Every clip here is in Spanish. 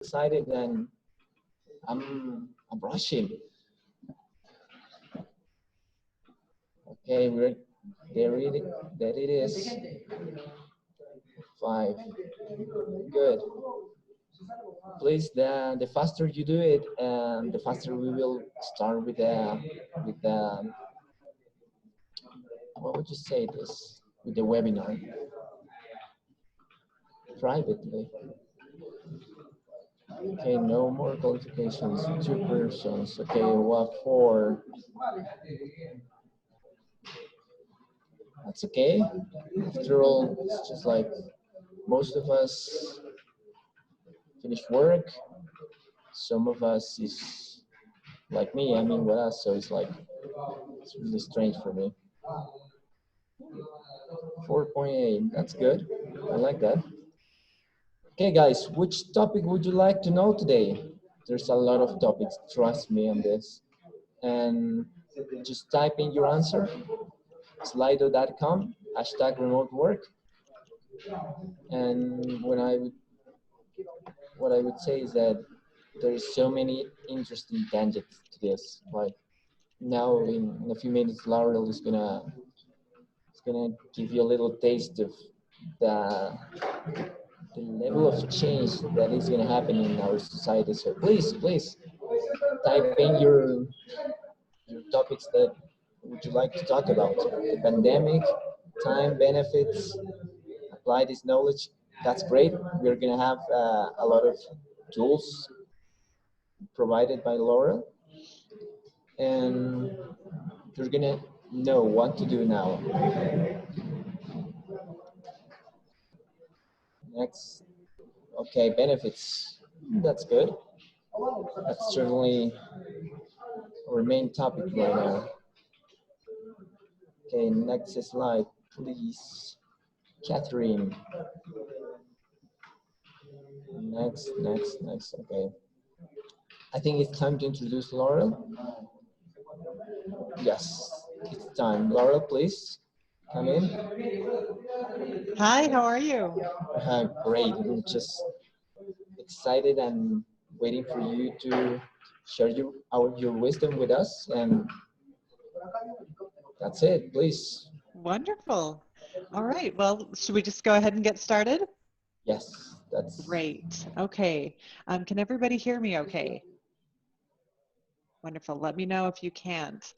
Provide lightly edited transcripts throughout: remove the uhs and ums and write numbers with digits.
excited and I'm rushing. Okay, there it is. 5. Good. Please, the faster you do it, the faster we will start with the what would you say this with the webinar privately. Okay, no more qualifications. 2 persons. Okay, what for? That's okay. After all, it's just like most of us finish work. Some of us is like me. I mean, with us, so it's like it's really strange for me. 4.8. That's good. I like that. Okay, guys, which topic would you like to know today? There's a lot of topics. Trust me on this. And just type in your answer. Slido.com #remote work. And what I would say is that there is so many interesting tangents to this. Like now in a few minutes, Laurel is gonna give you a little taste of the the level of change that is gonna happen in our society. So please type in your topics that would you like to talk about. The pandemic, time benefits, apply this knowledge. That's great. We're gonna have a lot of tools provided by Laurel, and you're gonna know what to do now. Next, okay, benefits. That's good. That's certainly our main topic right now. Okay, next slide, please. Catherine. Next. Okay. I think it's time to introduce Laurel. Yes, it's time. Laurel, please come in. Hi, how are you? Great. We're just excited and waiting for you to share your wisdom with us. And that's it, please. Wonderful. All right, well, should we just go ahead and get started? Yes, that's great. Okay, can everybody hear me okay? Wonderful, let me know if you can't.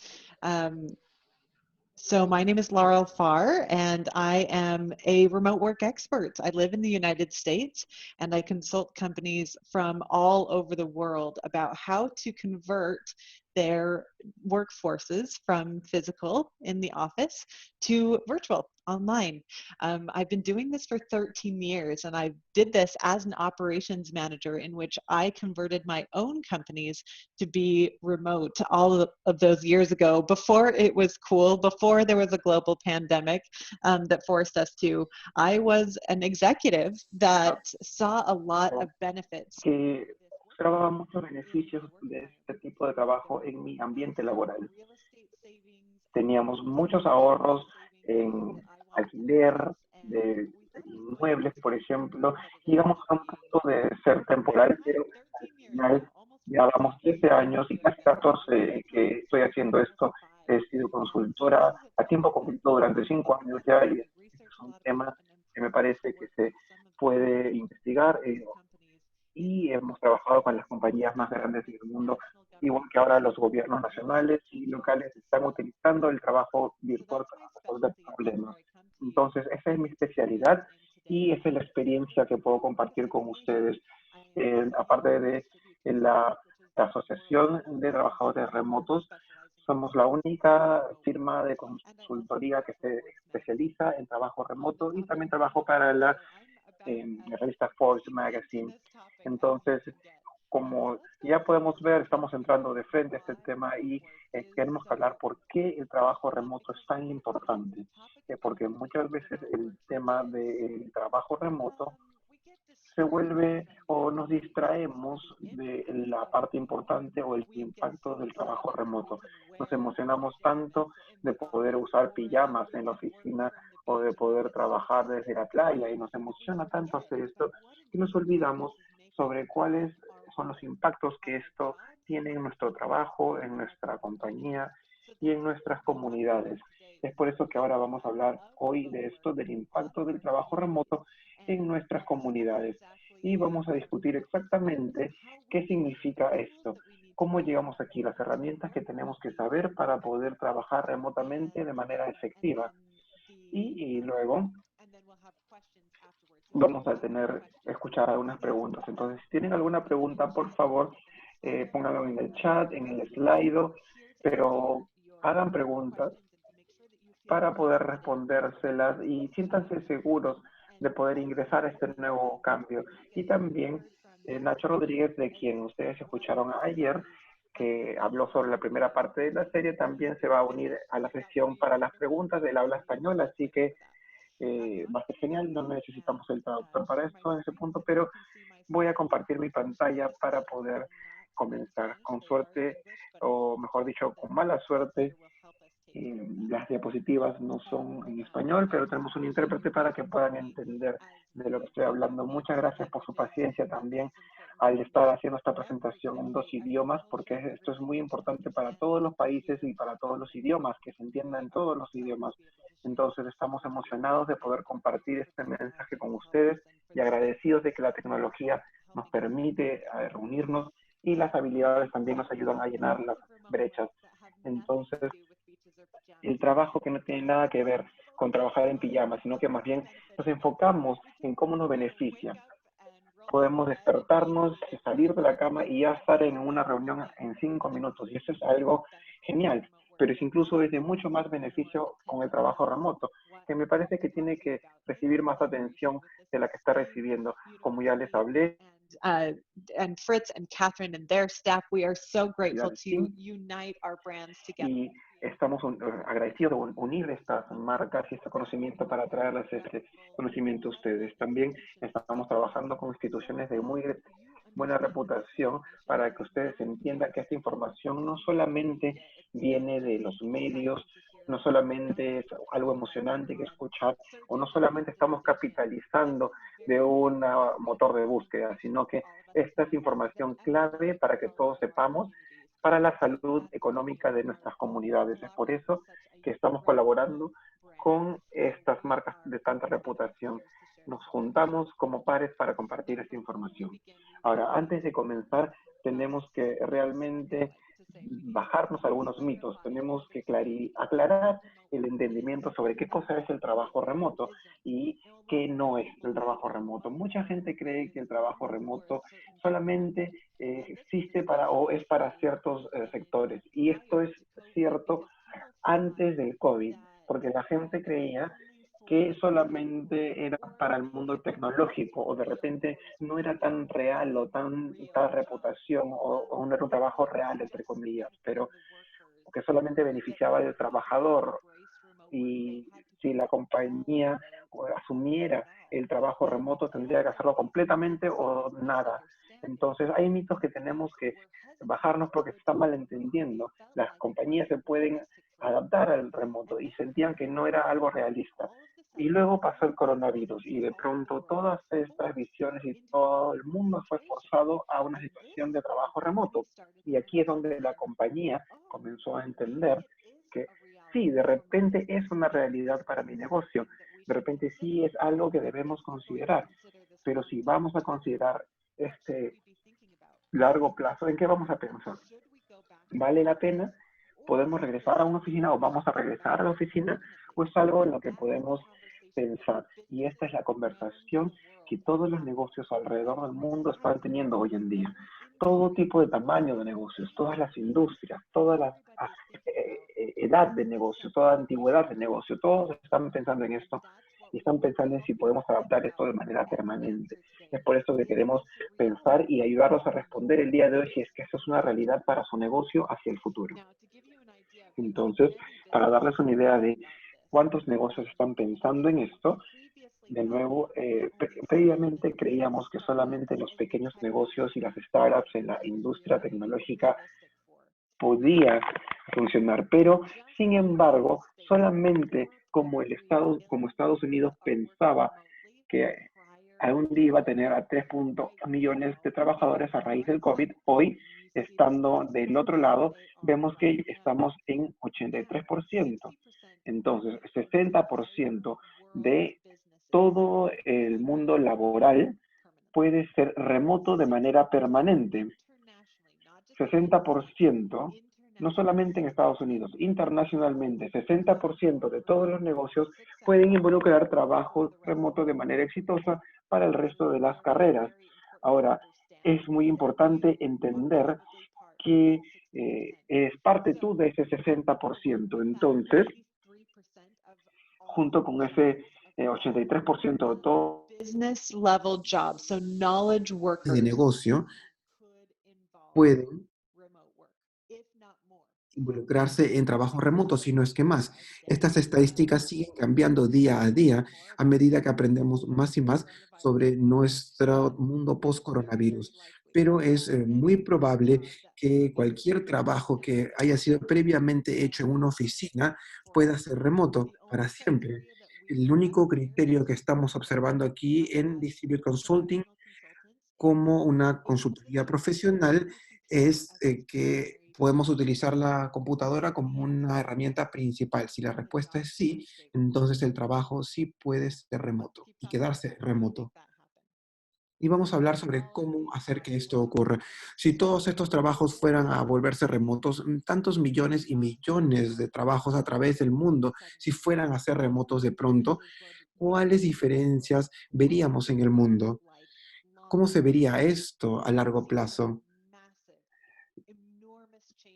So my name is Laurel Farr, and I am a remote work expert. I live in the United States, and I consult companies from all over the world about how to convert their workforces from physical in the office to virtual online. I've been doing this for 13 years, and I did this as an operations manager in which I converted my own companies to be remote all of those years ago, before it was cool, before there was a global pandemic that forced us to. I was an executive that saw a lot of benefits. Que observaba muchos beneficios de este tipo de trabajo en mi ambiente laboral. Teníamos muchos ahorros en alquiler de inmuebles, por ejemplo. Llegamos a un punto de ser temporal, pero al final llevábamos 13 años y casi 14 que estoy haciendo esto. He sido consultora a tiempo completo durante 5 años ya, y este es un tema que me parece que se puede investigar. Y hemos trabajado con las compañías más grandes del mundo, igual que ahora los gobiernos nacionales y locales están utilizando el trabajo virtual para resolver problemas. Entonces, esa es mi especialidad y esa es la experiencia que puedo compartir con ustedes. Aparte de la Asociación de Trabajadores Remotos, somos la única firma de consultoría que se especializa en trabajo remoto, y también trabajo para la revista Forbes Magazine. Entonces, como ya podemos ver, estamos entrando de frente a este tema y queremos hablar por qué el trabajo remoto es tan importante. Porque muchas veces el tema del trabajo remoto se vuelve, o nos distraemos de la parte importante o el impacto del trabajo remoto. Nos emocionamos tanto de poder usar pijamas en la oficina o de poder trabajar desde la playa, y nos emociona tanto hacer esto que nos olvidamos sobre cuáles son los impactos que esto tiene en nuestro trabajo, en nuestra compañía y en nuestras comunidades. Es por eso que ahora vamos a hablar hoy de esto, del impacto del trabajo remoto en nuestras comunidades. Y vamos a discutir exactamente qué significa esto, cómo llegamos aquí, las herramientas que tenemos que saber para poder trabajar remotamente de manera efectiva. Y luego vamos a escuchar algunas preguntas. Entonces, si tienen alguna pregunta, por favor, pónganlo en el chat, en el Slido, pero hagan preguntas para poder respondérselas y siéntanse seguros de poder ingresar a este nuevo cambio. Y también Nacho Rodríguez, de quien ustedes escucharon ayer, que habló sobre la primera parte de la serie, también se va a unir a la sesión para las preguntas del habla española, así que va a ser genial. No necesitamos el traductor para esto en ese punto, pero voy a compartir mi pantalla para poder comenzar. Con suerte, o mejor dicho, con mala suerte, las diapositivas no son en español, pero tenemos un intérprete para que puedan entender de lo que estoy hablando. Muchas gracias por su paciencia también al estar haciendo esta presentación en 2 idiomas, porque esto es muy importante para todos los países y para todos los idiomas, que se entienda en todos los idiomas. Entonces estamos emocionados de poder compartir este mensaje con ustedes y agradecidos de que la tecnología nos permite reunirnos y las habilidades también nos ayudan a llenar las brechas. Entonces, el trabajo que no tiene nada que ver con trabajar en pijama, sino que más bien nos enfocamos en cómo nos beneficia. Podemos despertarnos, salir de la cama y ya estar en una reunión en 5 minutos. Y eso es algo genial, pero es incluso de mucho más beneficio con el trabajo remoto, que me parece que tiene que recibir más atención de la que está recibiendo. Como ya les hablé, and Fritz and Catherine and their staff, we are so grateful to unite our brands together. Y estamos agradecidos de unir estas marcas y este conocimiento para traerles este conocimiento a ustedes. También estamos trabajando con instituciones de muy buena reputación para que ustedes entiendan que esta información no solamente viene de los medios, no solamente es algo emocionante que escuchar, o no solamente estamos capitalizando de un motor de búsqueda, sino que esta es información clave para que todos sepamos para la salud económica de nuestras comunidades. Es por eso que estamos colaborando con estas marcas de tanta reputación. Nos juntamos como pares para compartir esta información. Ahora, antes de comenzar, tenemos que realmente bajarnos algunos mitos. Tenemos que aclarar el entendimiento sobre qué cosa es el trabajo remoto y qué no es el trabajo remoto. Mucha gente cree que el trabajo remoto solamente existe o es para ciertos sectores. Y esto es cierto antes del COVID, porque la gente creía que solamente era para el mundo tecnológico o de repente no era tan real o tanta reputación o no era un trabajo real, entre comillas, pero que solamente beneficiaba al trabajador. Y si la compañía asumiera el trabajo remoto, tendría que hacerlo completamente o nada. Entonces, hay mitos que tenemos que bajarnos porque se están malentendiendo. Las compañías se pueden adaptar al remoto y sentían que no era algo realista. Y luego pasó el coronavirus y de pronto todas estas visiones y todo el mundo fue forzado a una situación de trabajo remoto. Y aquí es donde la compañía comenzó a entender que sí, de repente es una realidad para mi negocio, de repente sí es algo que debemos considerar, pero si vamos a considerar este largo plazo, ¿en qué vamos a pensar? ¿Vale la pena? ¿Podemos regresar a una oficina o vamos a regresar a la oficina? ¿O es algo en lo que podemos pensar? Y esta es la conversación que todos los negocios alrededor del mundo están teniendo hoy en día. Todo tipo de tamaño de negocios, todas las industrias, toda la edad de negocio, toda antigüedad de negocio, todos están pensando en esto y están pensando en si podemos adaptar esto de manera permanente. Es por eso que queremos pensar y ayudarlos a responder el día de hoy si es que eso es una realidad para su negocio hacia el futuro. Entonces, para darles una idea de cuántos negocios están pensando en esto, de nuevo, previamente creíamos que solamente los pequeños negocios y las startups en la industria tecnológica podía funcionar, pero sin embargo, solamente como Estados Unidos pensaba que algún día iba a tener a 3 millones de trabajadores a raíz del COVID. Hoy, estando del otro lado, vemos que estamos en 83%. Entonces, 60% de todo el mundo laboral puede ser remoto de manera permanente. 60%, no solamente en Estados Unidos, internacionalmente, 60% de todos los negocios pueden involucrar trabajo remoto de manera exitosa para el resto de las carreras. Ahora, es muy importante entender que es parte tú de ese 60%. Entonces, junto con ese 83% de todo Business level jobs, so knowledge de workers negocio could involve pueden remote work, if not more. involucrarse en trabajo remoto, si no es que más. Estas estadísticas siguen cambiando día a día a medida que aprendemos más y más sobre nuestro mundo post-coronavirus. Pero es muy probable que cualquier trabajo que haya sido previamente hecho en una oficina pueda ser remoto para siempre. El único criterio que estamos observando aquí en Distribute Consulting como una consultoría profesional es que podemos utilizar la computadora como una herramienta principal. Si la respuesta es sí, entonces el trabajo sí puede ser remoto y quedarse remoto. Y vamos a hablar sobre cómo hacer que esto ocurra. Si todos estos trabajos fueran a volverse remotos, tantos millones y millones de trabajos a través del mundo, si fueran a ser remotos de pronto, ¿cuáles diferencias veríamos en el mundo? ¿Cómo se vería esto a largo plazo?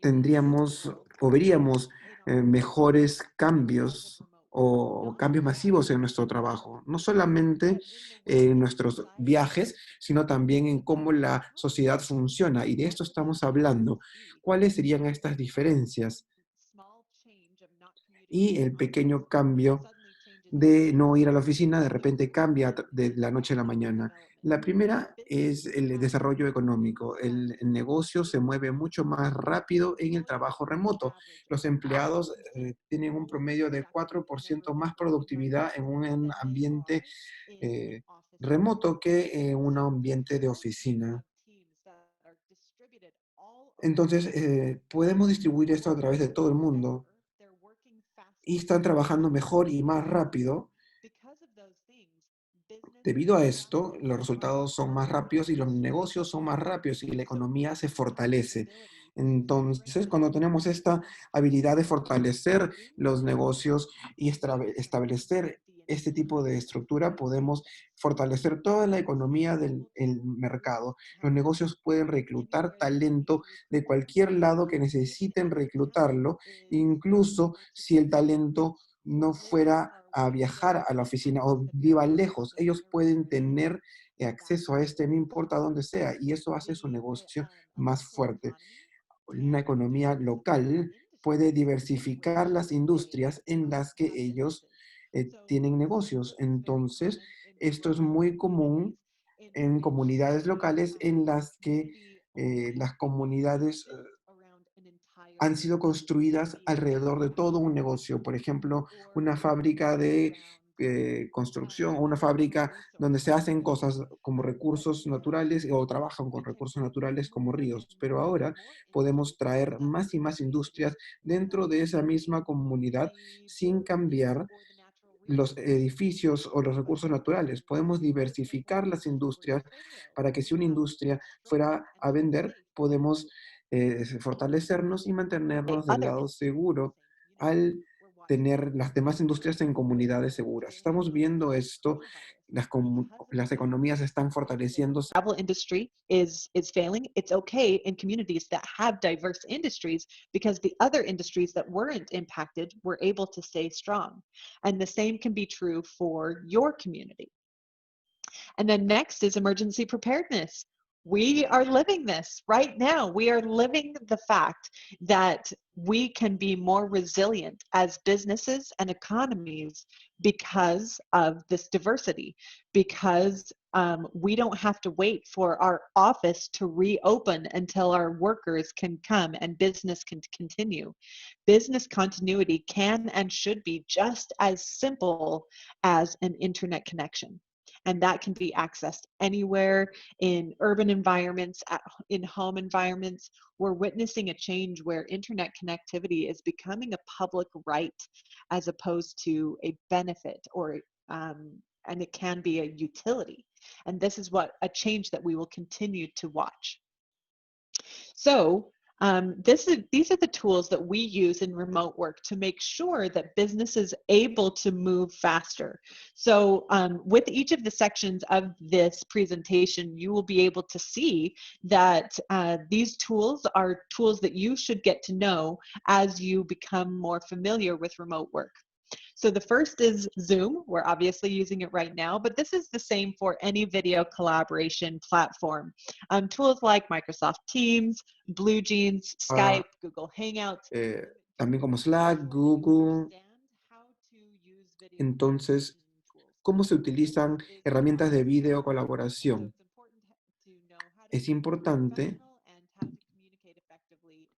Tendríamos o veríamos mejores cambios o cambios masivos en nuestro trabajo, no solamente en nuestros viajes, sino también en cómo la sociedad funciona. Y de esto estamos hablando. ¿Cuáles serían estas diferencias? Y el pequeño cambio de no ir a la oficina de repente cambia de la noche a la mañana. La primera es el desarrollo económico. El negocio se mueve mucho más rápido en el trabajo remoto. Los empleados tienen un promedio de 4% más productividad en un ambiente eh, remoto que en un ambiente de oficina. Entonces, podemos distribuir esto a través de todo el mundo y están trabajando mejor y más rápido. Debido a esto, los resultados son más rápidos y los negocios son más rápidos y la economía se fortalece. Entonces, cuando tenemos esta habilidad de fortalecer los negocios y establecer este tipo de estructura, podemos fortalecer toda la economía del el mercado. Los negocios pueden reclutar talento de cualquier lado que necesiten reclutarlo, incluso si el talento no fuera a viajar a la oficina o viva lejos. Ellos pueden tener acceso a este, no importa dónde sea, y eso hace su negocio más fuerte. Una economía local puede diversificar las industrias en las que ellos tienen negocios. Entonces, esto es muy común en comunidades locales en las que las comunidades han sido construidas alrededor de todo un negocio. Por ejemplo, una fábrica de construcción o una fábrica donde se hacen cosas como recursos naturales o trabajan con recursos naturales como ríos. Pero ahora podemos traer más y más industrias dentro de esa misma comunidad sin cambiar los edificios o los recursos naturales. Podemos diversificar las industrias para que si una industria fuera a vender, podemos fortalecernos y mantenernos del lado seguro al tener las demás industrias en comunidades seguras. Estamos viendo esto, las economías están fortaleciéndose. Travel industry is failing. It's okay in communities that have diverse industries because the other industries that weren't impacted were able to stay strong. And the same can be true for your community. And then next is emergency preparedness. We are living this right now. We are living the fact that we can be more resilient as businesses and economies because of this diversity, because we don't have to wait for our office to reopen until our workers can come and business can continue. Business continuity can and should be just as simple as an internet connection. And that can be accessed anywhere in urban environments, in home environments. We're witnessing a change where internet connectivity is becoming a public right as opposed to a benefit or and it can be a utility. And this is a change that we will continue to watch. So these are the tools that we use in remote work to make sure that business is able to move faster. So with each of the sections of this presentation, you will be able to see that these tools are tools that you should get to know as you become more familiar with remote work. So the first is Zoom. We're obviously using it right now, but this is the same for any video collaboration platform. Tools like Microsoft Teams, BlueJeans, Skype, Google Hangouts. También como Slack, Google. Entonces, ¿cómo se utilizan herramientas de video colaboración? Es importante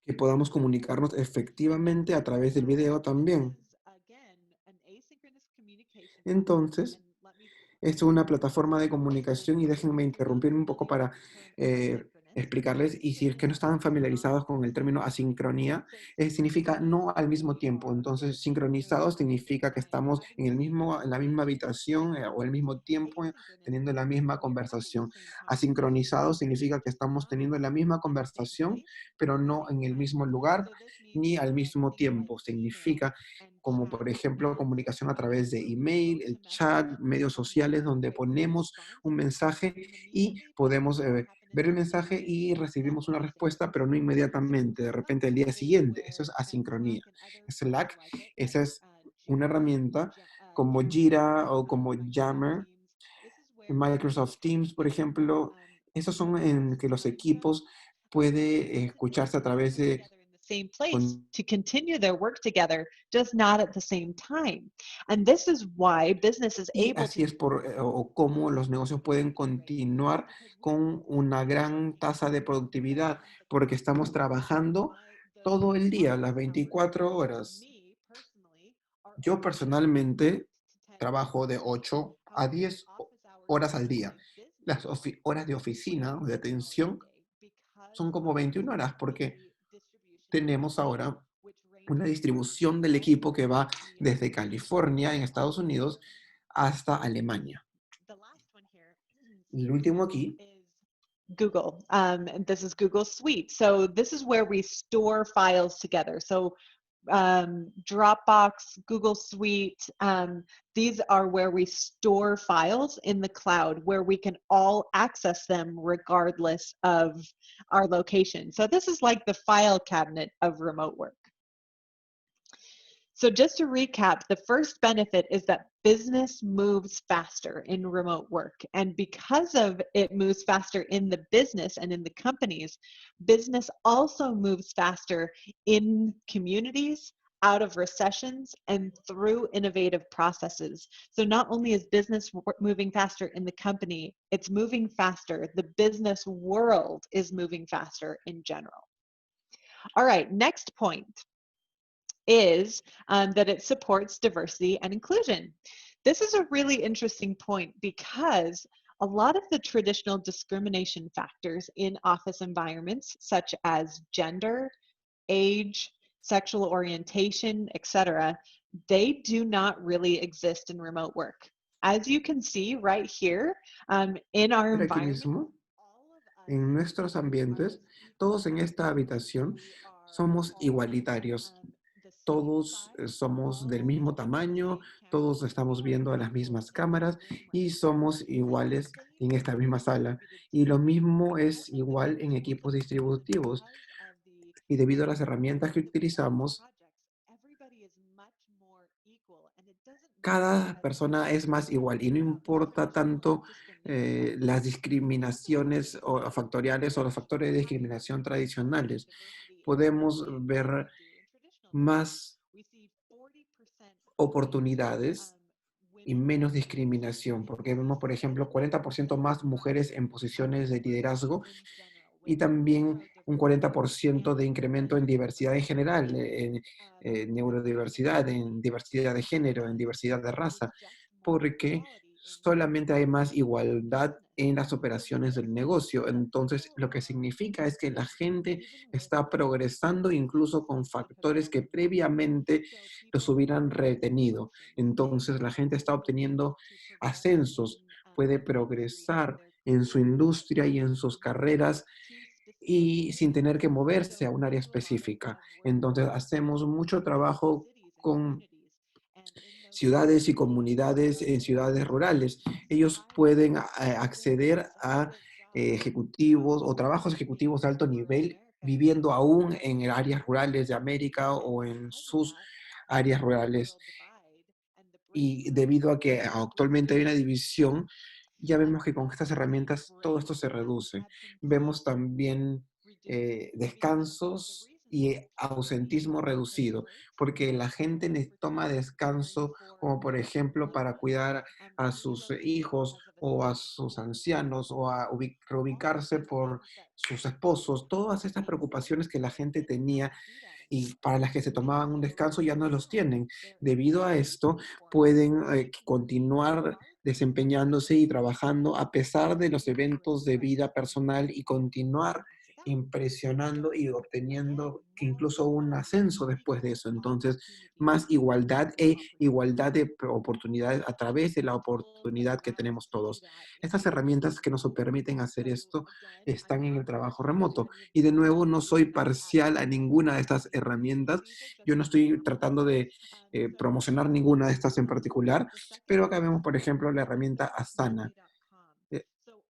que podamos comunicarnos efectivamente a través del video también. Entonces, esto es una plataforma de comunicación y déjenme interrumpir un poco para explicarles, y si es que no están familiarizados con el término asincronía, significa no al mismo tiempo. Entonces, sincronizado significa que estamos en la misma habitación o al mismo tiempo teniendo la misma conversación. Asincronizado significa que estamos teniendo la misma conversación, pero no en el mismo lugar ni al mismo tiempo. Significa como por ejemplo comunicación a través de email, el chat, medios sociales donde ponemos un mensaje y podemos ver el mensaje y recibimos una respuesta, pero no inmediatamente, de repente al día siguiente. Eso es asincronía. Slack, esa es una herramienta como Jira o como Yammer. Microsoft Teams, por ejemplo, esos son en que los equipos pueden escucharse a través de same place to continue their work together, just not at the same time. And this is why business is y able así es o cómo los negocios pueden continuar con una gran tasa de productividad, porque estamos trabajando todo el día, las 24 horas. Yo personalmente trabajo de 8 a 10 horas al día. Las horas de oficina, de atención, son como 21 horas, porque tenemos ahora una distribución del equipo que va desde California, en Estados Unidos, hasta Alemania. El último aquí. Google. And this is Google Suite. So this is where we store files together. So Dropbox, Google Suite, these are where we store files in the cloud where we can all access them regardless of our location. So this is like the file cabinet of remote work. So just to recap, the first benefit is that business moves faster in remote work. And because of it moves faster in the business and in the companies, business also moves faster in communities, out of recessions, and through innovative processes. So not only is business moving faster in the company, it's moving faster. The business world is moving faster in general. All right, next point is that it supports diversity and inclusion. This is a really interesting point because a lot of the traditional discrimination factors in office environments, such as gender, age, sexual orientation, etc., they do not really exist in remote work. As you can see right here, in our environment, en nuestros ambientes, todos en esta habitación somos igualitarios. Todos somos del mismo tamaño, todos estamos viendo a las mismas cámaras y somos iguales en esta misma sala. Y lo mismo es igual en equipos distributivos. Y debido a las herramientas que utilizamos, cada persona es más igual y no importa tanto las discriminaciones o factoriales o los factores de discriminación tradicionales. Podemos ver más oportunidades y menos discriminación, porque vemos, por ejemplo, 40% más mujeres en posiciones de liderazgo y también un 40% de incremento en diversidad en general, en neurodiversidad, en diversidad de género, en diversidad de raza, porque solamente hay más igualdad en las operaciones del negocio. Entonces, lo que significa es que la gente está progresando incluso con factores que previamente los hubieran retenido. Entonces, la gente está obteniendo ascensos, puede progresar en su industria y en sus carreras y sin tener que moverse a un área específica. Entonces, hacemos mucho trabajo con ciudades y comunidades en ciudades rurales. Ellos pueden acceder a ejecutivos o trabajos ejecutivos de alto nivel viviendo aún en áreas rurales de América o en sus áreas rurales. Y debido a que actualmente hay una división, ya vemos que con estas herramientas todo esto se reduce. Vemos también descansos y ausentismo reducido, porque la gente toma descanso, como por ejemplo para cuidar a sus hijos o a sus ancianos o a reubicarse por sus esposos. Todas estas preocupaciones que la gente tenía y para las que se tomaban un descanso ya no los tienen. Debido a esto, pueden continuar desempeñándose y trabajando a pesar de los eventos de vida personal y continuar impresionando y obteniendo incluso un ascenso después de eso. Entonces, más igualdad e igualdad de oportunidades a través de la oportunidad que tenemos todos. Estas herramientas que nos permiten hacer esto están en el trabajo remoto. Y de nuevo, no soy parcial a ninguna de estas herramientas. Yo no estoy tratando de promocionar ninguna de estas en particular, pero acá vemos, por ejemplo, la herramienta Asana. Eh,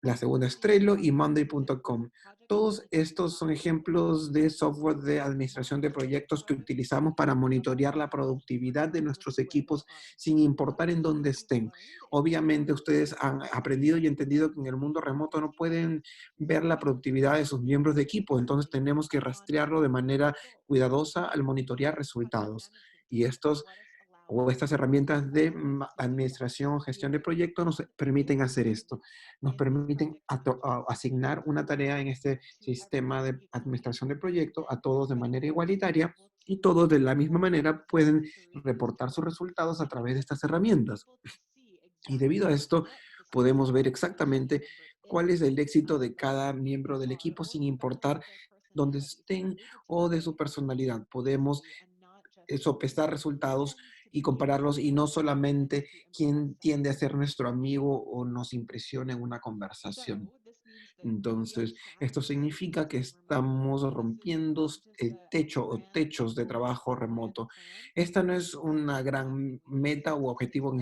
La segunda es Trello y Monday.com. Todos estos son ejemplos de software de administración de proyectos que utilizamos para monitorear la productividad de nuestros equipos sin importar en dónde estén. Obviamente ustedes han aprendido y entendido que en el mundo remoto no pueden ver la productividad de sus miembros de equipo, entonces tenemos que rastrearlo de manera cuidadosa al monitorear resultados. Y estos o estas herramientas de administración o gestión de proyectos nos permiten hacer esto. Nos permiten asignar una tarea en este sistema de administración de proyectos a todos de manera igualitaria y todos de la misma manera pueden reportar sus resultados a través de estas herramientas. Y debido a esto, podemos ver exactamente cuál es el éxito de cada miembro del equipo sin importar dónde estén o de su personalidad. Podemos sopesar resultados y compararlos y no solamente quién tiende a ser nuestro amigo o nos impresiona en una conversación. Entonces, esto significa que estamos rompiendo el techo o techos de trabajo remoto. Esta no es una gran meta u objetivo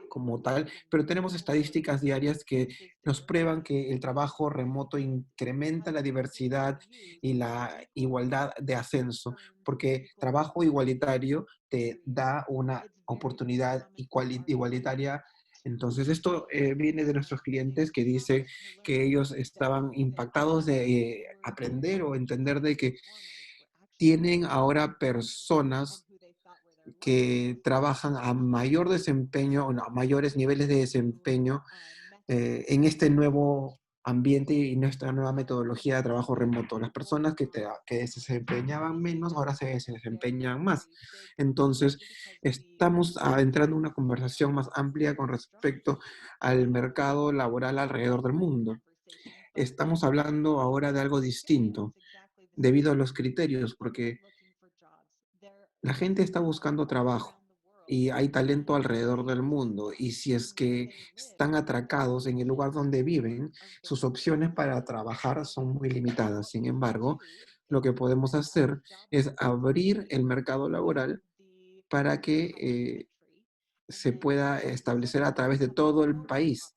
como tal, pero tenemos estadísticas diarias que nos prueban que el trabajo remoto incrementa la diversidad y la igualdad de ascenso, porque trabajo igualitario te da una oportunidad igualitaria. Entonces, esto viene de nuestros clientes que dicen que ellos estaban impactados de aprender o entender de que tienen ahora personas que trabajan a mayor desempeño, o no, a mayores niveles de desempeño en este nuevo ambiente y nuestra nueva metodología de trabajo remoto. Las personas que se desempeñaban menos ahora se desempeñan más. Entonces, estamos entrando en una conversación más amplia con respecto al mercado laboral alrededor del mundo. Estamos hablando ahora de algo distinto debido a los criterios, porque la gente está buscando trabajo y hay talento alrededor del mundo. Y si es que están atracados en el lugar donde viven, sus opciones para trabajar son muy limitadas. Sin embargo, lo que podemos hacer es abrir el mercado laboral para que se pueda establecer a través de todo el país.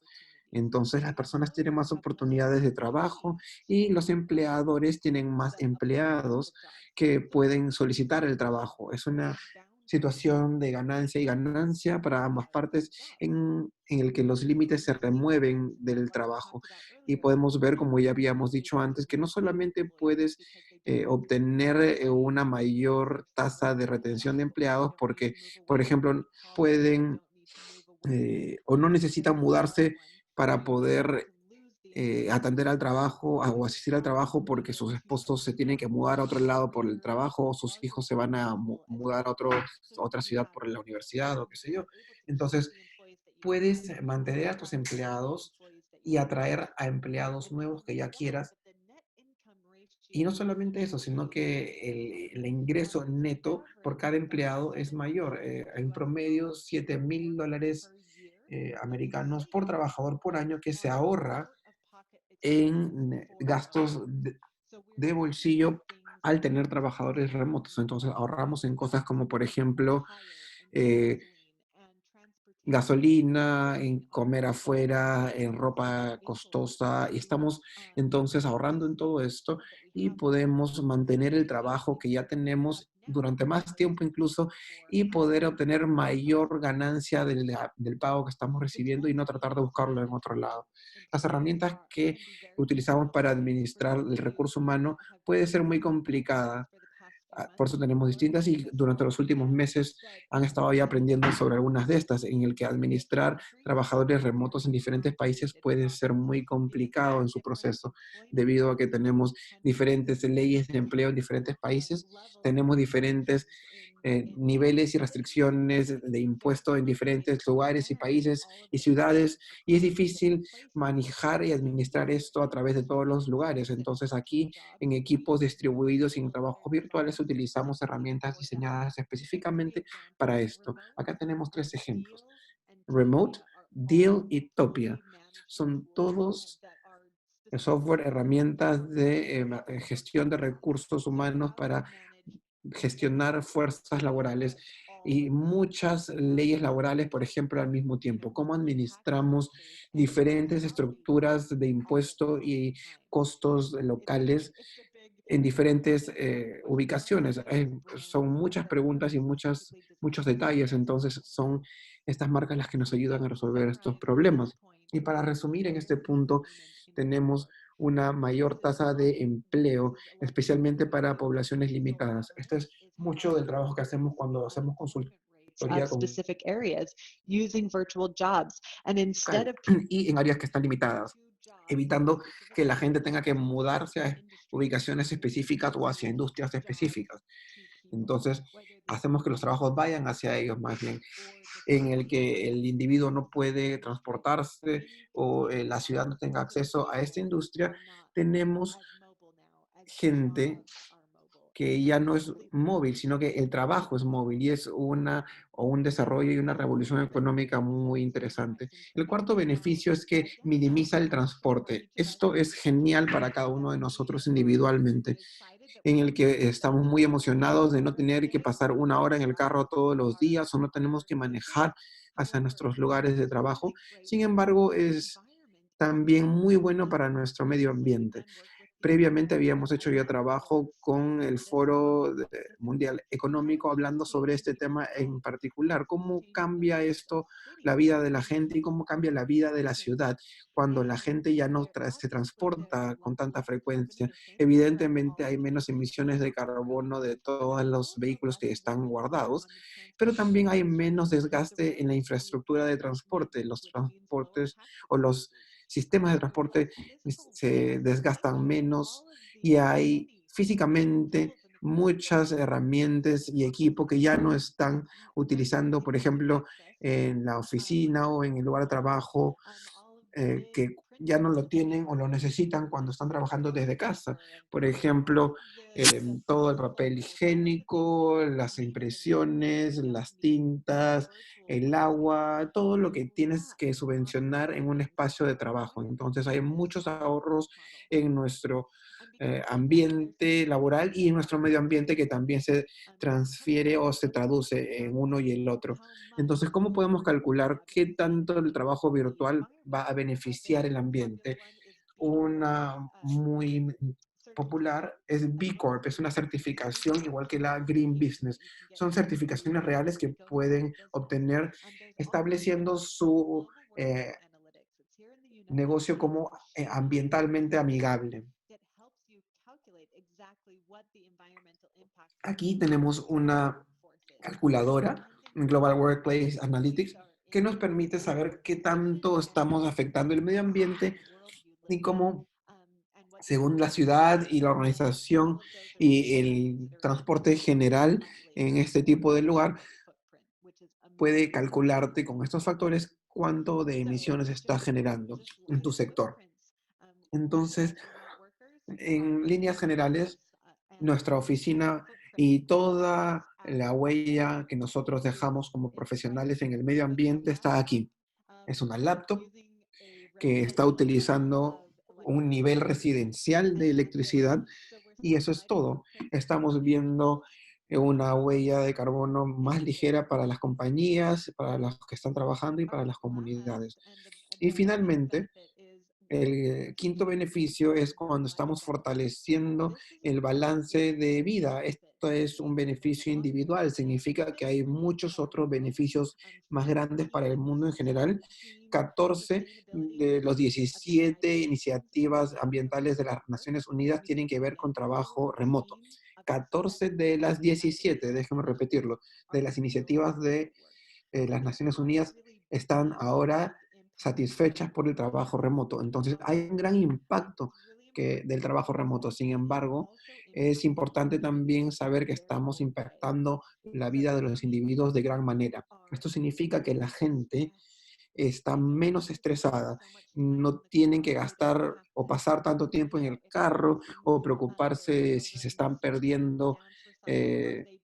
Entonces las personas tienen más oportunidades de trabajo y los empleadores tienen más empleados que pueden solicitar el trabajo. Es una situación de ganancia y ganancia para ambas partes en el que los límites se remueven del trabajo. Y podemos ver, como ya habíamos dicho antes, que no solamente puedes obtener una mayor tasa de retención de empleados porque, por ejemplo, pueden o no necesitan mudarse para poder atender al trabajo o asistir al trabajo porque sus esposos se tienen que mudar a otro lado por el trabajo o sus hijos se van a mudar a otra ciudad por la universidad o qué sé yo. Entonces, puedes mantener a tus empleados y atraer a empleados nuevos que ya quieras. Y no solamente eso, sino que el ingreso neto por cada empleado es mayor. En promedio, $7,000 americanos por trabajador por año que se ahorra en gastos de bolsillo al tener trabajadores remotos. Entonces ahorramos en cosas como, por ejemplo, eh, gasolina, en comer afuera, en ropa costosa, y estamos entonces ahorrando en todo esto y podemos mantener el trabajo que ya tenemos durante más tiempo incluso y poder obtener mayor ganancia del pago que estamos recibiendo y no tratar de buscarlo en otro lado. Las herramientas que utilizamos para administrar el recurso humano puede ser muy complicada. Por eso tenemos distintas y durante los últimos meses han estado ya aprendiendo sobre algunas de estas, en el que administrar trabajadores remotos en diferentes países puede ser muy complicado en su proceso, debido a que tenemos diferentes leyes de empleo en diferentes países, tenemos diferentes niveles y restricciones de impuesto en diferentes lugares y países y ciudades, y es difícil manejar y administrar esto a través de todos los lugares. Entonces aquí en equipos distribuidos y en trabajos virtuales utilizamos herramientas diseñadas específicamente para esto. Acá tenemos 3 ejemplos: Remote, Deal y Topia. Son todos software, herramientas de gestión de recursos humanos para gestionar fuerzas laborales y muchas leyes laborales, por ejemplo, al mismo tiempo. ¿Cómo administramos diferentes estructuras de impuesto y costos locales en diferentes ubicaciones? Son muchas preguntas y muchos detalles, entonces son estas marcas las que nos ayudan a resolver estos problemas. Y para resumir en este punto, tenemos una mayor tasa de empleo, especialmente para poblaciones limitadas. Este es mucho del trabajo que hacemos cuando hacemos Of consultoría con specific areas using virtual jobs. And instead local of people y en áreas que están limitadas, evitando que la gente tenga que mudarse a ubicaciones específicas o hacia industrias específicas. Entonces, hacemos que los trabajos vayan hacia ellos más bien, en el que el individuo no puede transportarse o la ciudad no tenga acceso a esta industria, tenemos gente que ya no es móvil, sino que el trabajo es móvil y es un desarrollo y una revolución económica muy interesante. El cuarto beneficio es que minimiza el transporte. Esto es genial para cada uno de nosotros individualmente, en el que estamos muy emocionados de no tener que pasar 1 hora en el carro todos los días o no tenemos que manejar hacia nuestros lugares de trabajo. Sin embargo, es también muy bueno para nuestro medio ambiente. Previamente habíamos hecho ya trabajo con el Mundial Económico hablando sobre este tema en particular, cómo cambia esto la vida de la gente y cómo cambia la vida de la ciudad cuando la gente ya no se transporta con tanta frecuencia. Evidentemente hay menos emisiones de carbono de todos los vehículos que están guardados, pero también hay menos desgaste en la infraestructura de transporte. Los transportes o los sistemas de transporte se desgastan menos y hay físicamente muchas herramientas y equipo que ya no están utilizando, por ejemplo, en la oficina o en el lugar de trabajo, que ya no lo tienen o lo necesitan cuando están trabajando desde casa. Por ejemplo, todo el papel higiénico, las impresiones, las tintas, el agua, todo lo que tienes que subvencionar en un espacio de trabajo. Entonces hay muchos ahorros en nuestro ambiente laboral y en nuestro medio ambiente que también se transfiere o se traduce en uno y el otro. Entonces, ¿cómo podemos calcular qué tanto el trabajo virtual va a beneficiar el ambiente? Una muy popular es B Corp, es una certificación igual que la Green Business. Son certificaciones reales que pueden obtener estableciendo su negocio como ambientalmente amigable. Aquí tenemos una calculadora, Global Workplace Analytics, que nos permite saber qué tanto estamos afectando el medio ambiente y cómo, según la ciudad y la organización y el transporte general en este tipo de lugar, puede calcularte con estos factores cuánto de emisiones está generando en tu sector. Entonces, en líneas generales, nuestra oficina y toda la huella que nosotros dejamos como profesionales en el medio ambiente está aquí. Es una laptop que está utilizando un nivel residencial de electricidad y eso es todo. Estamos viendo una huella de carbono más ligera para las compañías, para los que están trabajando y para las comunidades. Y finalmente, el quinto beneficio es cuando estamos fortaleciendo el balance de vida. Esto es un beneficio individual, significa que hay muchos otros beneficios más grandes para el mundo en general. 14 de los 17 iniciativas ambientales de las Naciones Unidas tienen que ver con trabajo remoto. 14 de las 17, déjenme repetirlo, de las iniciativas de las Naciones Unidas están ahora satisfechas por el trabajo remoto. Entonces, hay un gran impacto del trabajo remoto. Sin embargo, es importante también saber que estamos impactando la vida de los individuos de gran manera. Esto significa que la gente está menos estresada, no tienen que gastar o pasar tanto tiempo en el carro o preocuparse si se están perdiendo eh,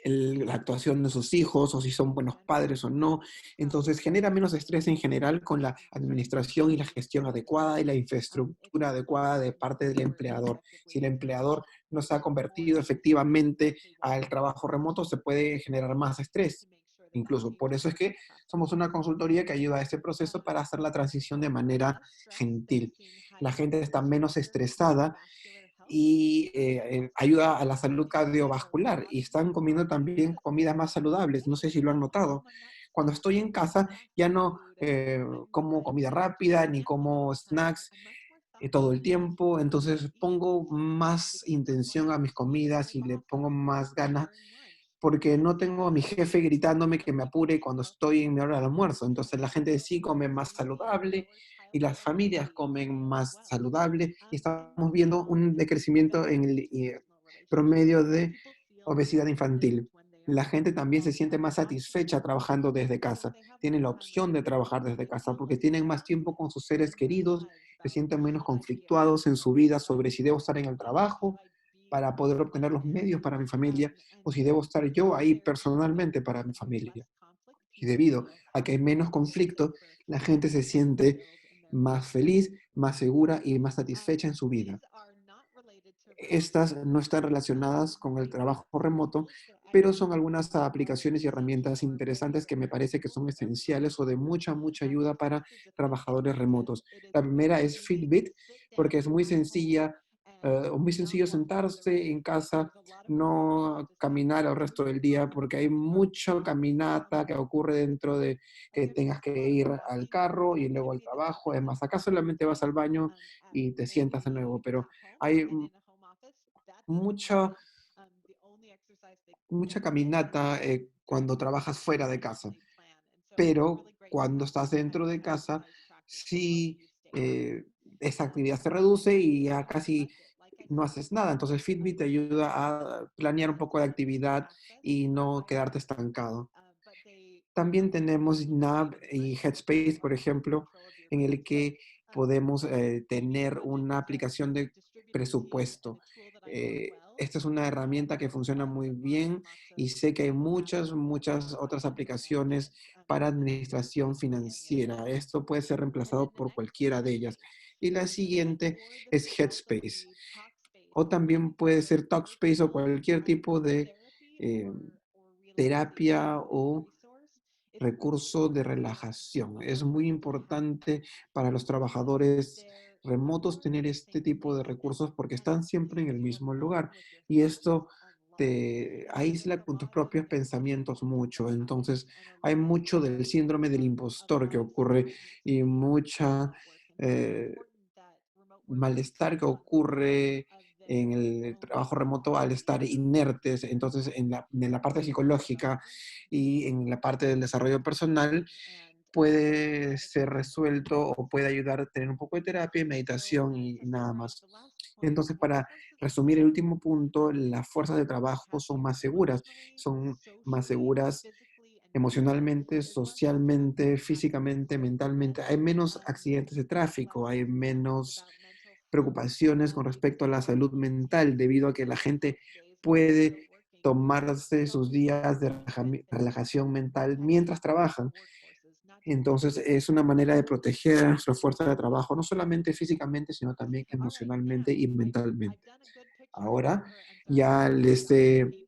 la actuación de sus hijos o si son buenos padres o no. Entonces genera menos estrés en general con la administración y la gestión adecuada y la infraestructura adecuada de parte del empleador. Si el empleador no se ha convertido efectivamente al trabajo remoto, se puede generar más estrés. Incluso por eso es que somos una consultoría que ayuda a este proceso para hacer la transición de manera gentil. La gente está menos estresada y ayuda a la salud cardiovascular y están comiendo también comidas más saludables. No sé si lo han notado. Cuando estoy en casa ya no como comida rápida ni como snacks todo el tiempo, entonces pongo más intención a mis comidas y le pongo más ganas porque no tengo a mi jefe gritándome que me apure cuando estoy en mi hora de almuerzo. Entonces la gente sí come más saludable y las familias comen más saludable y estamos viendo un decrecimiento en el promedio de obesidad infantil. La gente también se siente más satisfecha trabajando desde casa. Tienen la opción de trabajar desde casa porque tienen más tiempo con sus seres queridos, se sienten menos conflictuados en su vida sobre si debo estar en el trabajo para poder obtener los medios para mi familia o si debo estar yo ahí personalmente para mi familia. Y debido a que hay menos conflicto, la gente se siente más feliz, más segura y más satisfecha en su vida. Estas no están relacionadas con el trabajo remoto, pero son algunas aplicaciones y herramientas interesantes que me parece que son esenciales o de mucha, mucha ayuda para trabajadores remotos. La primera es Fitbit, porque es muy sencilla, o muy sencillo sentarse en casa, no caminar el resto del día, porque hay mucha caminata que ocurre dentro de que tengas que ir al carro y luego al trabajo. Además, acá solamente vas al baño y te sientas de nuevo, pero hay mucha, mucha caminata cuando trabajas fuera de casa, pero cuando estás dentro de casa, sí, esa actividad se reduce y ya casi no haces nada. Entonces Fitbit te ayuda a planear un poco de actividad y no quedarte estancado. También tenemos Nav y Headspace, por ejemplo, en el que podemos tener una aplicación de presupuesto. Esta es una herramienta que funciona muy bien y sé que hay muchas, muchas otras aplicaciones para administración financiera. Esto puede ser reemplazado por cualquiera de ellas. Y la siguiente es Headspace. O también puede ser Talkspace o cualquier tipo de eh, terapia o recurso de relajación. Es muy importante para los trabajadores remotos tener este tipo de recursos porque están siempre en el mismo lugar y esto te aísla con tus propios pensamientos mucho. Entonces, hay mucho del síndrome del impostor que ocurre y mucha eh, malestar que ocurre en el trabajo remoto al estar inertes. Entonces, en la parte psicológica y en la parte del desarrollo personal, puede ser resuelto o puede ayudar a tener un poco de terapia, meditación y nada más. Entonces, para resumir el último punto, las fuerzas de trabajo son más seguras emocionalmente, socialmente, físicamente, mentalmente. Hay menos accidentes de tráfico, hay menos preocupaciones con respecto a la salud mental debido a que la gente puede tomarse sus días de relajación mental mientras trabajan. Entonces, es una manera de proteger a nuestra fuerza de trabajo, no solamente físicamente, sino también emocionalmente y mentalmente. Ahora ya les he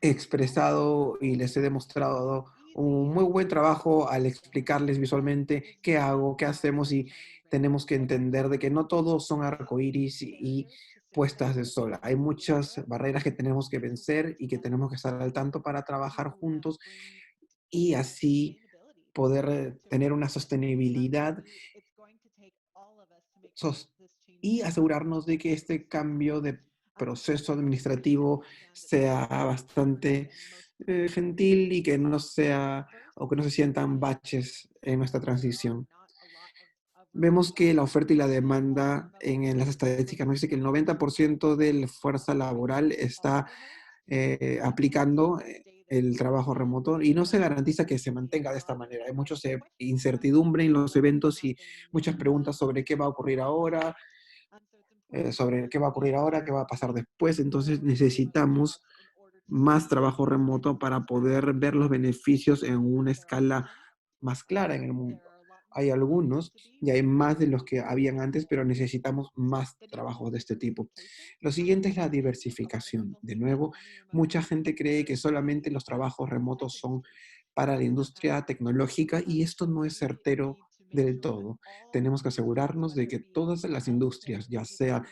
expresado y les he demostrado un muy buen trabajo al explicarles visualmente qué hago, qué hacemos y tenemos que entender de que no todos son arcoíris y puestas de sol. Hay muchas barreras que tenemos que vencer y que tenemos que estar al tanto para trabajar juntos y así poder tener una sostenibilidad sos- y asegurarnos de que este cambio de proceso administrativo sea bastante gentil y que no sea o que no se sientan baches en nuestra transición. Vemos que la oferta y la demanda en las estadísticas nos dice que el 90% de la fuerza laboral está aplicando el trabajo remoto y no se garantiza que se mantenga de esta manera. Hay mucha incertidumbre en los eventos y muchas preguntas sobre qué va a ocurrir ahora, sobre qué va a ocurrir ahora, qué va a pasar después. Entonces necesitamos más trabajo remoto para poder ver los beneficios en una escala más clara en el mundo. Hay algunos y hay más de los que habían antes, pero necesitamos más trabajos de este tipo. Lo siguiente es la diversificación. De nuevo, mucha gente cree que solamente los trabajos remotos son para la industria tecnológica y esto no es certero del todo. Tenemos que asegurarnos de que todas las industrias, ya sea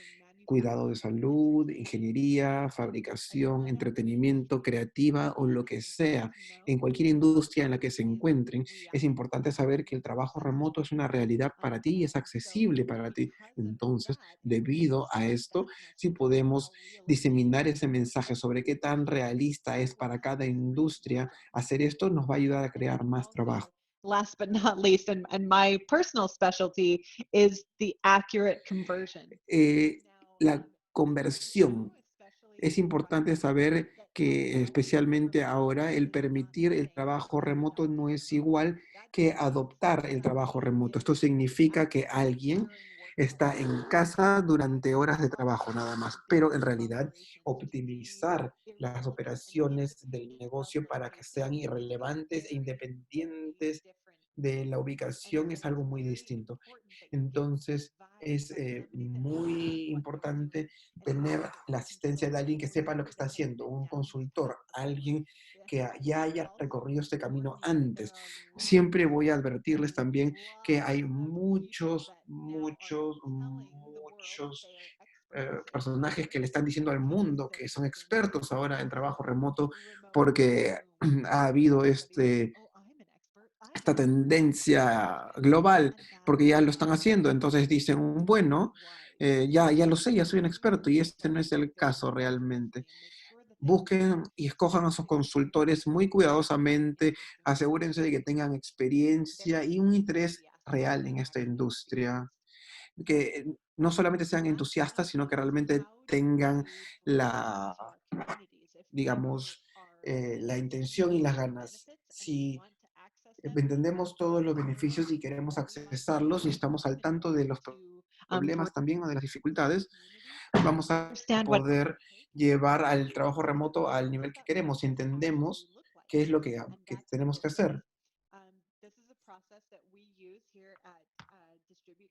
cuidado de salud, ingeniería, fabricación, entretenimiento, creativa o lo que sea, en cualquier industria en la que se encuentren, es importante saber que el trabajo remoto es una realidad para ti y es accesible para ti. Entonces, debido a esto, si podemos diseminar ese mensaje sobre qué tan realista es para cada industria, hacer esto nos va a ayudar a crear más trabajo. Last but not least, and my personal specialty is the accurate conversion. Eh, la conversión. Es importante saber que especialmente ahora el permitir el trabajo remoto no es igual que adoptar el trabajo remoto. Esto significa que alguien está en casa durante horas de trabajo nada más, pero en realidad optimizar las operaciones del negocio para que sean irrelevantes e independientes de la ubicación es algo muy distinto. Entonces, es muy importante tener la asistencia de alguien que sepa lo que está haciendo, un consultor, alguien que ya haya recorrido este camino antes. Siempre voy a advertirles también que hay muchos personajes que le están diciendo al mundo que son expertos ahora en trabajo remoto porque ha habido esta tendencia global, porque ya lo están haciendo. Entonces dicen, bueno, ya lo sé, ya soy un experto, y este no es el caso realmente. Busquen y escojan a sus consultores muy cuidadosamente, asegúrense de que tengan experiencia y un interés real en esta industria, que no solamente sean entusiastas, sino que realmente tengan la, digamos, la intención y las ganas. Si entendemos todos los beneficios y queremos accesarlos y estamos al tanto de los To problemas también o de las dificultades, vamos a understand what poder llevar al trabajo remoto al nivel que queremos y entendemos qué es lo que tenemos que hacer.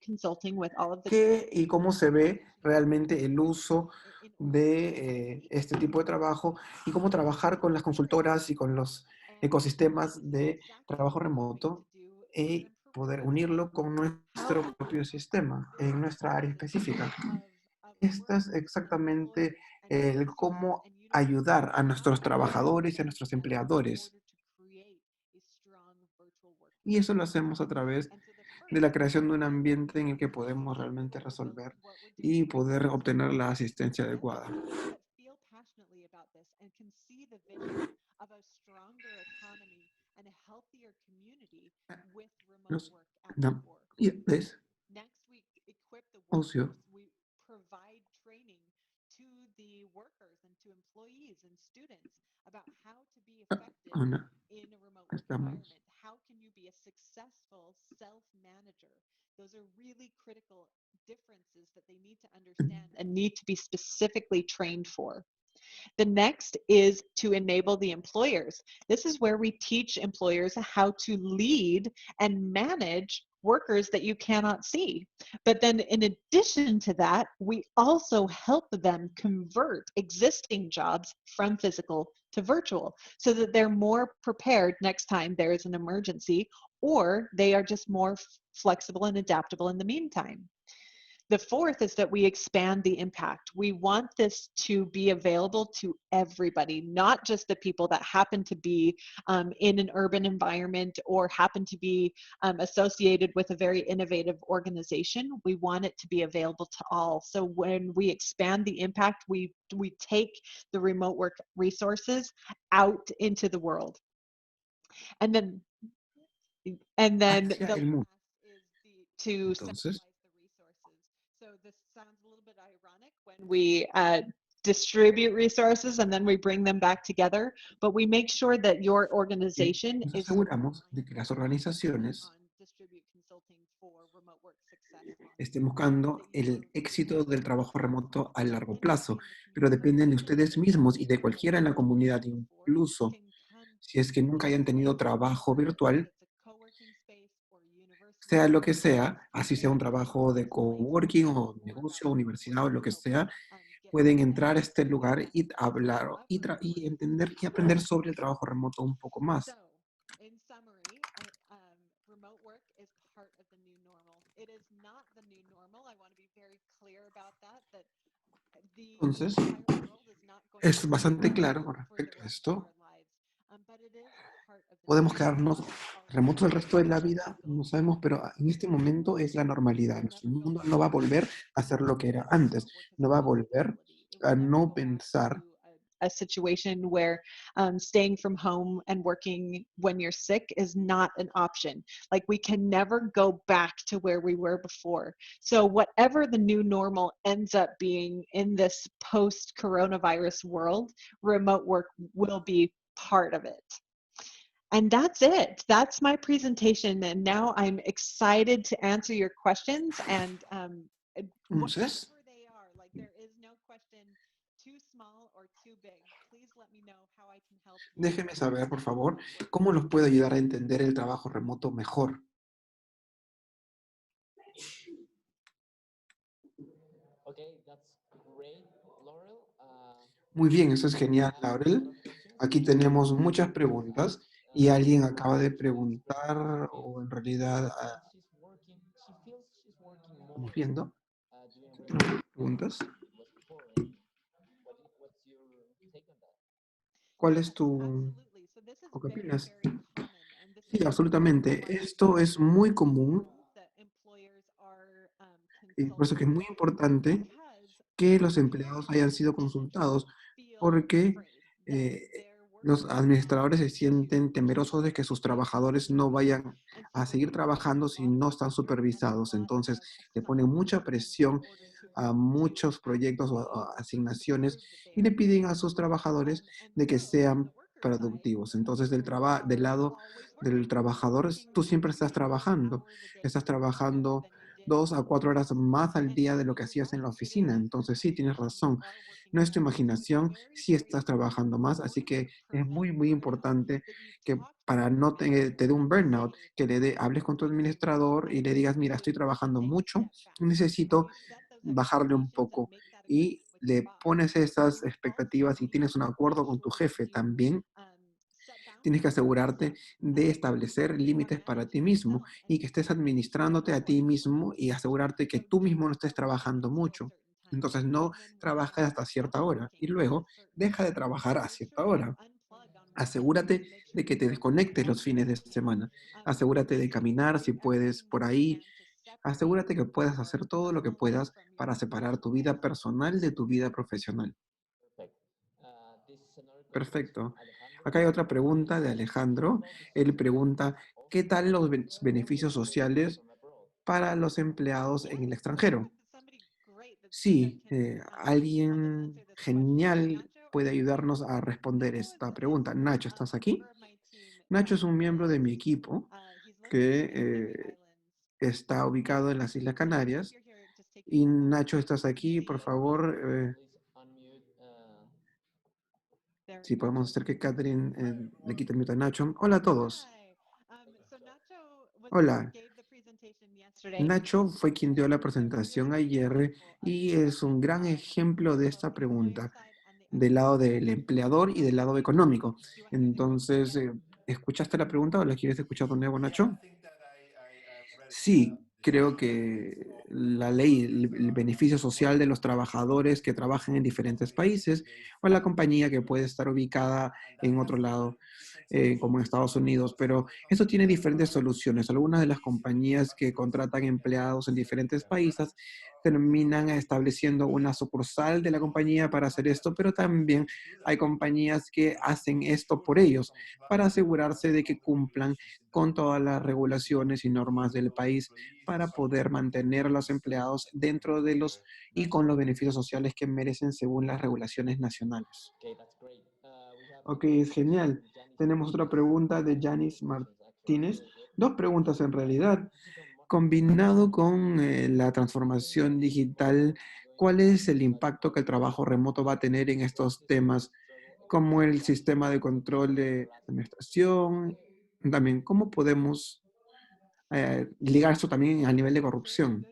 consulting with all of the ¿Qué y cómo se ve realmente el uso de este tipo de trabajo y cómo trabajar con las consultoras y con los ecosistemas de trabajo remoto y poder unirlo con nuestro propio sistema en nuestra área específica? Este es exactamente el cómo ayudar a nuestros trabajadores y a nuestros empleadores. Y eso lo hacemos a través de la creación de un ambiente en el que podemos realmente resolver y poder obtener la asistencia adecuada. Los, no, y es ocio to the workers and to employees and students about how to be effective Ana, in a remote work estamos. environment. How can you be a successful self-manager? Those are really critical differences that they need to understand and need to be specifically trained for. The next is to enable the employers. This is where we teach employers how to lead and manage workers that you cannot see. But then in addition to that, we also help them convert existing jobs from physical to virtual so that they're more prepared next time there is an emergency, or they are just more flexible and adaptable in the meantime. The fourth is that we expand the impact. We want this to be available to everybody, not just the people that happen to be in an urban environment or happen to be associated with a very innovative organization. We want it to be available to all. So when we expand the impact, we take the remote work resources out into the world. And then Hacia the el mundo. last is to Entonces, centralize the resources. So this sounds a little bit ironic when we distribute resources and then we bring them back together, but we make sure that your organization nos is aseguramos de que las organizaciones on distribute consulting for remote work success long estén term. buscando el éxito del trabajo remoto a largo plazo, pero dependen de ustedes mismos y de cualquiera en la comunidad, incluso si es que nunca hayan tenido trabajo virtual, sea lo que sea, así sea un trabajo de coworking o negocio, universidad o lo que sea, pueden entrar a este lugar y hablar y entender y aprender sobre el trabajo remoto un poco más. So, in summary, remote work is part of the new normal. It is not the new normal. I want to be very clear about that, that the Entonces, entire world is not going es to bastante be claro con for the respecto a rest of esto. our lives. But it is part of the Podemos new quedarnos normal. remotos el resto de la vida, no sabemos, pero en este momento es la normalidad. Nuestro mundo no va a volver a ser lo que era antes. No va a volver a no pensar. A situation where staying from home and working when you're sick is not an option. Like we can never go back to where we were before. So whatever the new normal ends up being in this post-coronavirus world, remote work will be part of it. And that's it. That's my presentation. And now I'm excited to answer your questions and Entonces, whatever they are. Like there is no question too small or too big. Please let me know how I can help you. déjenme saber, por favor, cómo los puedo ayudar a entender el trabajo remoto mejor. Okay, that's great, Laurel. Muy bien, eso es genial, Laurel. Aquí tenemos muchas preguntas y alguien acaba de preguntar, o en realidad, estamos viendo, tenemos preguntas. ¿Cuál es tu, Absolutely. So this is o qué very, opinas? very common. And this Sí, is absolutamente. Esto es muy común that employers are y por eso que es muy consulting importante because que los empleados hayan sido consultados, feel porque afraid that their los workers administradores se sienten temerosos de que sus trabajadores no vayan and so a seguir trabajando si no están supervisados. Entonces, le ponen mucha presión a muchos proyectos o asignaciones y le piden a sus trabajadores de que sean productivos. Entonces, del lado del trabajador, tú siempre estás trabajando 2 a 4 horas más al día de lo que hacías en la oficina. Entonces, sí, tienes razón. No es tu imaginación, sí estás trabajando más, así que es muy, muy importante que para no te dé un burnout, que hables con tu administrador y le digas, mira, estoy trabajando mucho, necesito bajarle un poco. Y le pones esas expectativas y tienes un acuerdo con tu jefe. También tienes que asegurarte de establecer límites para ti mismo y que estés administrándote a ti mismo y asegurarte que tú mismo no estés trabajando mucho. Entonces no trabajes hasta cierta hora y luego deja de trabajar a cierta hora. Asegúrate de que te desconectes los fines de semana. Asegúrate de caminar si puedes por ahí. Asegúrate que puedas hacer todo lo que puedas para separar tu vida personal de tu vida profesional. Perfecto. Acá hay otra pregunta de Alejandro. Él pregunta, ¿qué tal los beneficios sociales para los empleados en el extranjero? Sí, alguien genial puede ayudarnos a responder esta pregunta. Nacho, ¿estás aquí? Nacho es un miembro de mi equipo que está ubicado en las Islas Canarias. Y Nacho, ¿estás aquí? Por favor, Please unmute. si podemos hacer que Catherine le quite el mute a Nacho. Hola a todos. Hola. Nacho fue quien dio la presentación ayer y es un gran ejemplo de esta pregunta, del lado del empleador y del lado económico. Entonces, ¿escuchaste la pregunta o la quieres escuchar de nuevo, Nacho? Sí, creo que la ley, el beneficio social de los trabajadores que trabajan en diferentes países o la compañía que puede estar ubicada en otro lado, como en Estados Unidos, pero eso tiene diferentes soluciones. Algunas de las compañías que contratan empleados en diferentes países terminan estableciendo una sucursal de la compañía para hacer esto, pero también hay compañías que hacen esto por ellos para asegurarse de que cumplan con todas las regulaciones y normas del país para poder mantener a los empleados dentro de los y con los beneficios sociales que merecen según las regulaciones nacionales. Okay, that's great. We have Ok, another es question genial. from Janice Tenemos otra Martinez. pregunta de Two Janice questions actually, Martínez. very good. Dos preguntas en realidad. If you don't mind, Combinado con la transformación digital, ¿cuál es el impacto que el trabajo remoto va a tener en estos temas, como el sistema de control de administración? También, ¿cómo podemos ligar esto también a nivel de corrupción?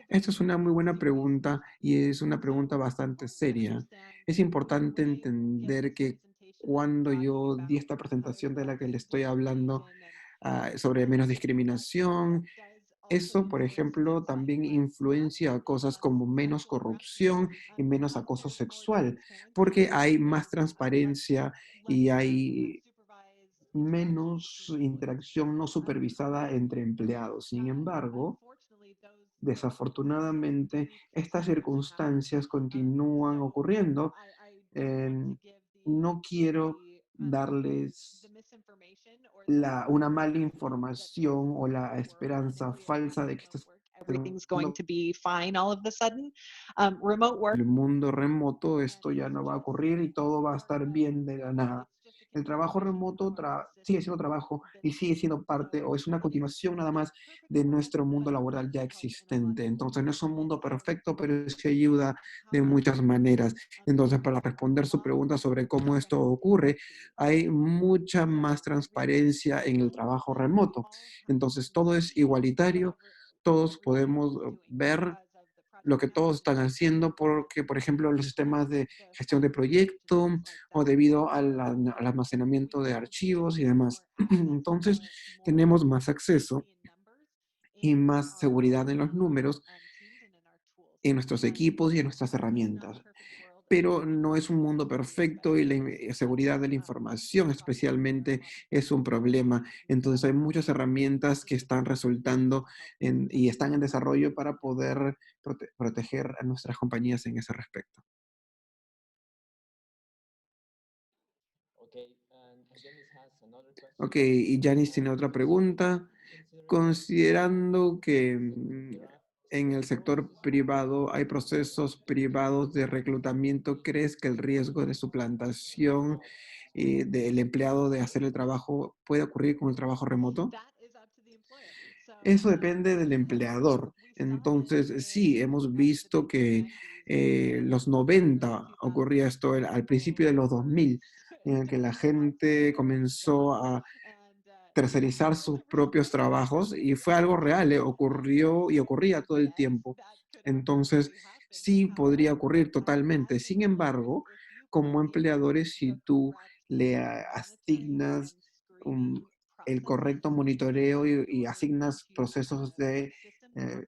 Esta es una muy buena pregunta y es una pregunta bastante seria. Es importante entender que cuando yo di esta presentación de la que le estoy hablando sobre menos discriminación, eso, por ejemplo, también influencia a cosas como menos corrupción y menos acoso sexual, porque hay más transparencia y hay menos interacción no supervisada entre empleados. Sin embargo, desafortunadamente, estas circunstancias continúan ocurriendo. No quiero darles una mala información o la esperanza falsa de que esto Everything's going to be fine all of a sudden. Remote work. el mundo remoto esto ya no va a ocurrir y todo va a estar bien de la nada. El trabajo remoto sigue siendo trabajo y sigue siendo parte o es una continuación nada más de nuestro mundo laboral ya existente. Entonces no es un mundo perfecto, pero sí ayuda de muchas maneras. Entonces, para responder su pregunta sobre cómo esto ocurre, hay mucha más transparencia en el trabajo remoto. Entonces, todo es igualitario, todos podemos ver lo que todos están haciendo porque, por ejemplo, los sistemas de gestión de proyecto o debido al almacenamiento de archivos y demás. Entonces, tenemos más acceso y más seguridad en los números, en nuestros equipos y en nuestras herramientas. Pero no es un mundo perfecto y la seguridad de la información especialmente es un problema. Entonces hay muchas herramientas que están resultando y están en desarrollo para poder proteger a nuestras compañías en ese respecto. Okay, and Janice has another question. Ok, y Janice tiene otra pregunta. Considerando que en el sector privado hay procesos privados de reclutamiento, ¿crees que el riesgo de suplantación del empleado de hacer el trabajo puede ocurrir con el trabajo remoto? Eso depende del empleador. Entonces, sí, hemos visto que los 90 ocurría esto al principio de los 2000, en el que la gente comenzó a tercerizar sus propios trabajos y fue algo real, ocurrió y ocurría todo el tiempo. Entonces, sí podría ocurrir totalmente. Sin embargo, como empleadores, si tú le asignas el correcto monitoreo y asignas procesos de eh,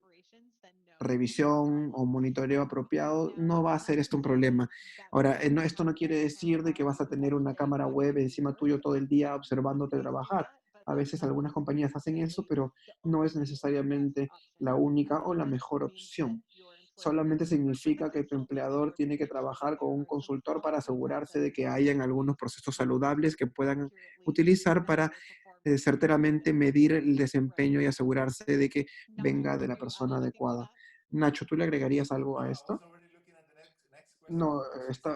revisión o monitoreo apropiado, no va a ser esto un problema. Ahora, esto no quiere decir de que vas a tener una cámara web encima tuyo todo el día observándote trabajar. A veces algunas compañías hacen eso, pero no es necesariamente la única o la mejor opción. Solamente significa que tu empleador tiene que trabajar con un consultor para asegurarse de que hayan algunos procesos saludables que puedan utilizar para certeramente medir el desempeño y asegurarse de que venga de la persona adecuada. Nacho, ¿tú le agregarías algo a esto? No,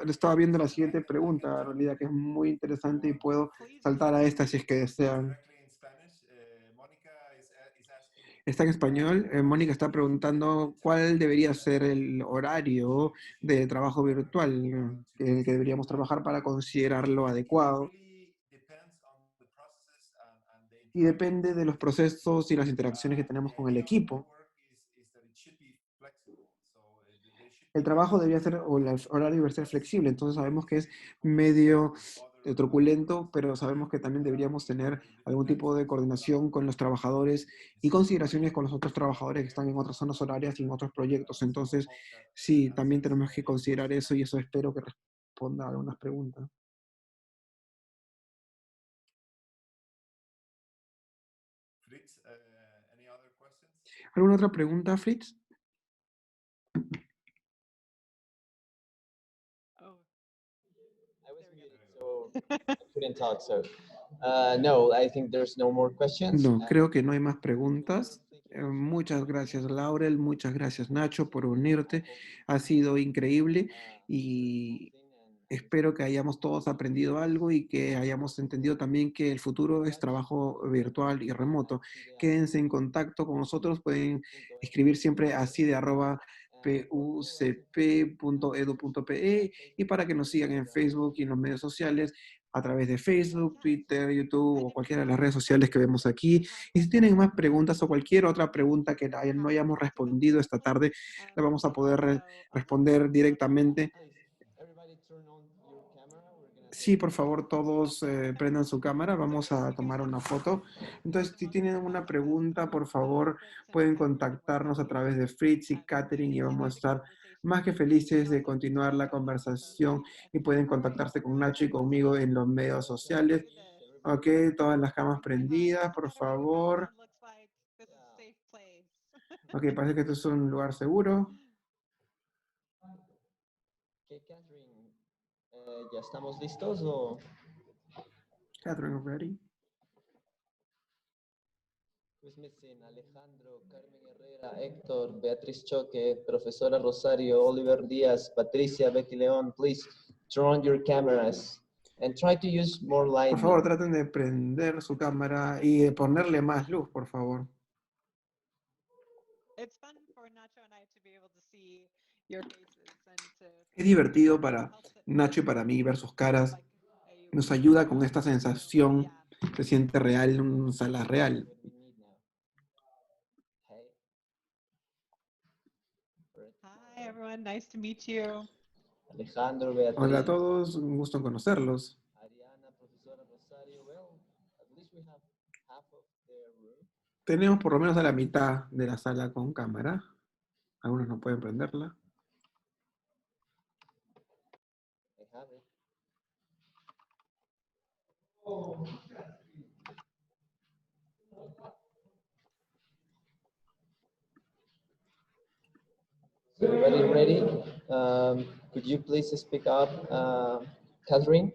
estaba viendo la siguiente pregunta, en realidad, que es muy interesante y puedo saltar a esta si es que desean. Está en español. Mónica está preguntando cuál debería ser el horario de trabajo virtual que deberíamos trabajar para considerarlo adecuado. Y depende de los procesos y las interacciones que tenemos con el equipo. El trabajo debería ser, o el horario debería ser flexible, entonces sabemos que es medio truculento, pero sabemos que también deberíamos tener algún tipo de coordinación con los trabajadores y consideraciones con los otros trabajadores que están en otras zonas horarias y en otros proyectos. Entonces, sí, también tenemos que considerar eso y eso espero que responda a algunas preguntas. ¿Alguna otra pregunta, Fritz? I was muted, so I couldn't talk. So, no, I think there's no more questions. No, creo que no hay más preguntas. Muchas gracias, Laurel. Muchas gracias, Nacho, por unirte. Ha sido increíble y espero que hayamos todos aprendido algo y que hayamos entendido también que el futuro es trabajo virtual y remoto. Quédense en contacto con nosotros. Pueden escribir siempre así de @pucp.edu.pe y para que nos sigan en Facebook y en los medios sociales a través de Facebook, Twitter, YouTube o cualquiera de las redes sociales que vemos aquí. Y si tienen más preguntas o cualquier otra pregunta que no hayamos respondido esta tarde, la vamos a poder responder directamente. Sí, por favor, todos prendan su cámara. Vamos a tomar una foto. Entonces, si tienen una pregunta, por favor, pueden contactarnos a través de Fritz y Catherine y vamos a estar más que felices de continuar la conversación y pueden contactarse con Nacho y conmigo en los medios sociales. Ok, todas las cámaras prendidas, por favor. Ok, parece que esto es un lugar seguro. Okay, Catherine, ¿ya estamos listos o? Catherine, ready? Who's missing? Alejandro, Carmen Herrera, Héctor, Beatriz Choque, Profesora Rosario, Oliver Díaz, Patricia, Betty León, please turn on your cameras and try to use more light. Por favor, traten de prender su cámara y de ponerle más luz, por favor. Es divertido para Nacho y para mí ver sus caras. Nos ayuda con esta sensación, se siente real en una sala real. Hi everyone, nice to meet you. Alejandro, Beatriz. Hola a todos, un gusto en conocerlos. Ariana, Profesora Rosario, well, at least we have half of the room. Tenemos por lo menos a la mitad de la sala con cámara. Algunos no pueden prenderla. I have it. So everybody ready? Could you please speak up, Catherine?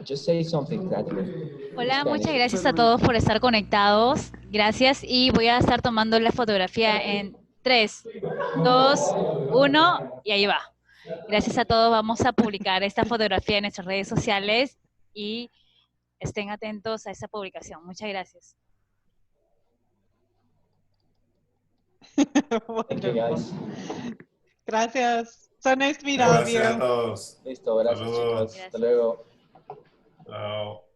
Just say something, Catherine. Hola, muchas gracias a todos por estar conectados. Gracias y voy a estar tomando la fotografía en 3, 2, 1 y ahí va. Gracias a todos. Vamos a publicar esta fotografía en nuestras redes sociales y estén atentos a esa publicación. Muchas gracias. Thank you, guys. Gracias. So nice to meet all of you. Gracias a todos. Listo, gracias, Saludos. chicos. Hasta luego. Chao.